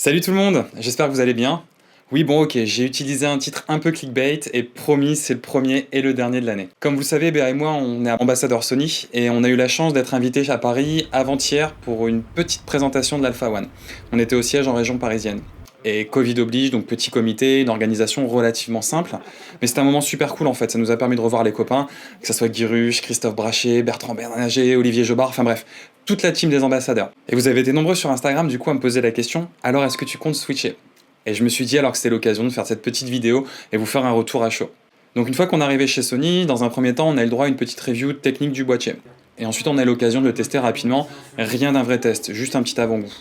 Salut tout le monde, j'espère que vous allez bien. Oui bon ok, j'ai utilisé un titre un peu clickbait et promis c'est le premier et le dernier de l'année. Comme vous le savez, Béa et moi on est ambassadeurs Sony et on a eu la chance d'être invités à Paris avant-hier pour une petite présentation de l'Alpha One. On était au siège en région parisienne. Et Covid oblige, donc petit comité, une organisation relativement simple. Mais c'était un moment super cool en fait, ça nous a permis de revoir les copains, que ce soit Guy Ruche, Christophe Brachet, Bertrand Bernager, Olivier Jobard, enfin bref, toute la team des ambassadeurs. Et vous avez été nombreux sur Instagram du coup à me poser la question, alors est-ce que tu comptes switcher? Et je me suis dit alors que c'était l'occasion de faire cette petite vidéo et vous faire un retour à chaud. Donc une fois qu'on est arrivé chez Sony, dans un premier temps on a eu le droit à une petite review technique du boîtier. Et ensuite on a eu l'occasion de le tester rapidement, rien d'un vrai test, juste un petit avant-goût.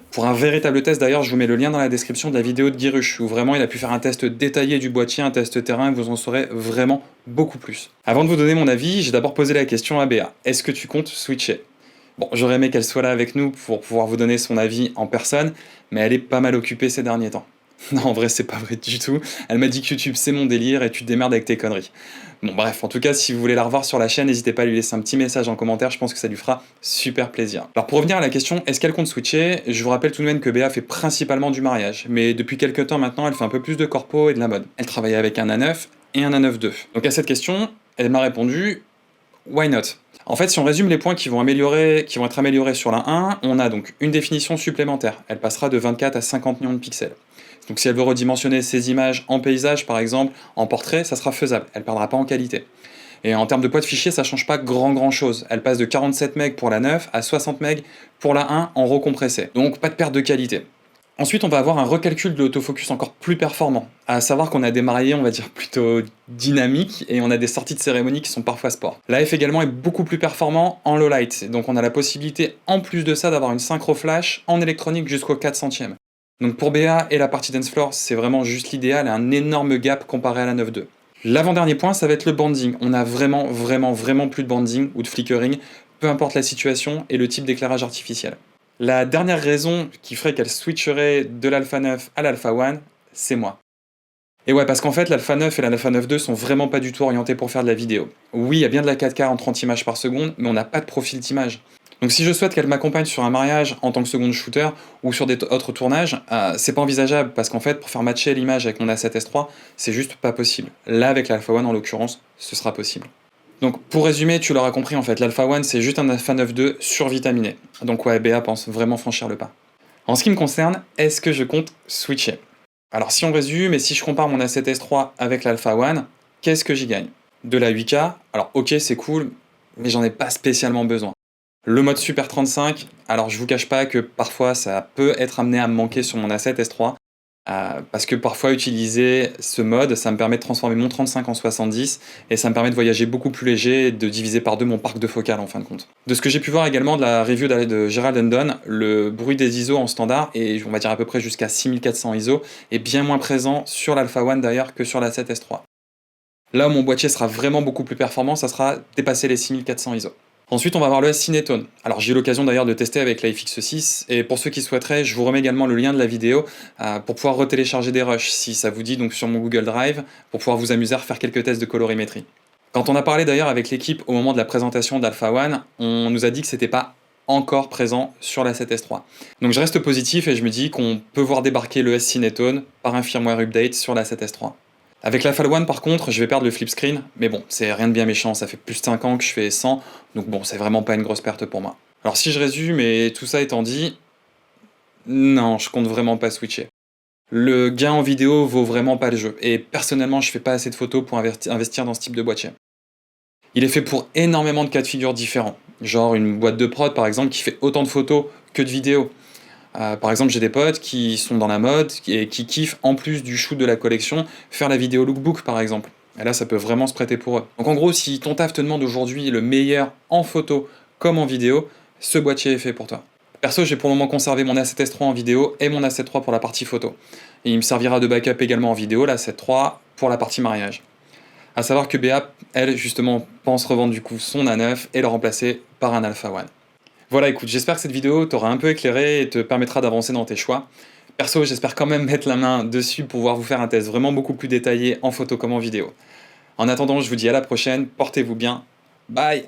Pour un véritable test d'ailleurs, je vous mets le lien dans la description de la vidéo de Guy Ruche, où vraiment il a pu faire un test détaillé du boîtier, un test terrain, et vous en saurez vraiment beaucoup plus. Avant de vous donner mon avis, j'ai d'abord posé la question à Béa. Est-ce que tu comptes switcher? Bon, j'aurais aimé qu'elle soit là avec nous pour pouvoir vous donner son avis en personne, mais elle est pas mal occupée ces derniers temps. Non, en vrai, c'est pas vrai du tout. Elle m'a dit que YouTube, c'est mon délire et tu te démerdes avec tes conneries. Bon, bref, en tout cas, si vous voulez la revoir sur la chaîne, n'hésitez pas à lui laisser un petit message en commentaire, je pense que ça lui fera super plaisir. Alors, pour revenir à la question, est-ce qu'elle compte switcher? Je vous rappelle tout de même que Béa fait principalement du mariage, mais depuis quelques temps maintenant, elle fait un peu plus de corpo et de la mode. Elle travaille avec un A9 et un A9 II. Donc, à cette question, elle m'a répondu why not? En fait, si on résume les points qui vont être améliorés sur la 1, on a donc une définition supplémentaire. Elle passera de 24 à 50 millions de pixels. Donc si elle veut redimensionner ses images en paysage, par exemple, en portrait, ça sera faisable. Elle ne perdra pas en qualité. Et en termes de poids de fichier, ça ne change pas grand chose. Elle passe de 47 MB pour la 9 à 60 MB pour la 1 en recompressé. Donc pas de perte de qualité. Ensuite, on va avoir un recalcul de l'autofocus encore plus performant. À savoir qu'on a des mariés, on va dire, plutôt dynamiques, et on a des sorties de cérémonie qui sont parfois sport. L'AF également est beaucoup plus performant en low light, donc on a la possibilité, en plus de ça, d'avoir une synchro flash en électronique jusqu'au 4 centièmes. Donc pour BA et la partie dance floor, c'est vraiment juste l'idéal et un énorme gap comparé à la 9.2. L'avant-dernier point, ça va être le banding. On a vraiment plus de banding ou de flickering, peu importe la situation et le type d'éclairage artificiel. La dernière raison qui ferait qu'elle switcherait de l'Alpha 9 à l'Alpha One, c'est moi. Et ouais, parce qu'en fait, l'Alpha 9 et l'Alpha 9.2 sont vraiment pas du tout orientés pour faire de la vidéo. Oui, il y a bien de la 4K en 30 images par seconde, mais on n'a pas de profil d'image. Donc si je souhaite qu'elle m'accompagne sur un mariage en tant que second shooter ou sur des autres tournages, c'est pas envisageable parce qu'en fait pour faire matcher l'image avec mon A7S3, c'est juste pas possible. Là avec l'Alpha One en l'occurrence, ce sera possible. Donc pour résumer, tu l'auras compris en fait, l'Alpha One c'est juste un Alpha 9.2 survitaminé. Donc ouais, BA pense vraiment franchir le pas. En ce qui me concerne, est-ce que je compte switcher? Alors si on résume et si je compare mon A7S3 avec l'Alpha One, qu'est-ce que j'y gagne? De la 8K, alors ok c'est cool, mais j'en ai pas spécialement besoin. Le mode Super 35, alors je vous cache pas que parfois ça peut être amené à me manquer sur mon A7 S3, parce que parfois utiliser ce mode, ça me permet de transformer mon 35 en 70, et ça me permet de voyager beaucoup plus léger et de diviser par deux mon parc de focale en fin de compte. De ce que j'ai pu voir également de la review de Gerald Undone, le bruit des ISO en standard, et on va dire à peu près jusqu'à 6400 ISO, est bien moins présent sur l'Alpha One d'ailleurs que sur l'A7 S3. Là où mon boîtier sera vraiment beaucoup plus performant, ça sera dépasser les 6400 ISO. Ensuite, on va avoir le S-Cinetone. Alors j'ai eu l'occasion d'ailleurs de tester avec la FX6, et pour ceux qui souhaiteraient, je vous remets également le lien de la vidéo pour pouvoir retélécharger des rushs, si ça vous dit, donc sur mon Google Drive, pour pouvoir vous amuser à refaire quelques tests de colorimétrie. Quand on a parlé d'ailleurs avec l'équipe au moment de la présentation d'Alpha One, on nous a dit que c'était pas encore présent sur la 7S3. Donc je reste positif et je me dis qu'on peut voir débarquer le S-Cinetone par un firmware update sur la 7S3. Avec l'Alpha One par contre, je vais perdre le flip screen, mais bon, c'est rien de bien méchant, ça fait plus de 5 ans que je fais 100, donc bon, c'est vraiment pas une grosse perte pour moi. Alors si je résume, et tout ça étant dit, non, je compte vraiment pas switcher. Le gain en vidéo vaut vraiment pas le jeu, et personnellement je fais pas assez de photos pour investir dans ce type de boîtier. Il est fait pour énormément de cas de figure différents, genre une boîte de prod par exemple qui fait autant de photos que de vidéos. Par exemple, j'ai des potes qui sont dans la mode et qui kiffent, en plus du shoot de la collection, faire la vidéo lookbook par exemple. Et là, ça peut vraiment se prêter pour eux. Donc en gros, si ton taf te demande aujourd'hui le meilleur en photo comme en vidéo, ce boîtier est fait pour toi. Perso, j'ai pour le moment conservé mon A7S3 en vidéo et mon A7 III pour la partie photo. Et il me servira de backup également en vidéo, l'A7 III pour la partie mariage. A savoir que BA, elle, justement, pense revendre du coup son A9 et le remplacer par un Alpha One. Voilà, écoute, j'espère que cette vidéo t'aura un peu éclairé et te permettra d'avancer dans tes choix. Perso, j'espère quand même mettre la main dessus pour pouvoir vous faire un test vraiment beaucoup plus détaillé en photo comme en vidéo. En attendant, je vous dis à la prochaine, portez-vous bien, bye!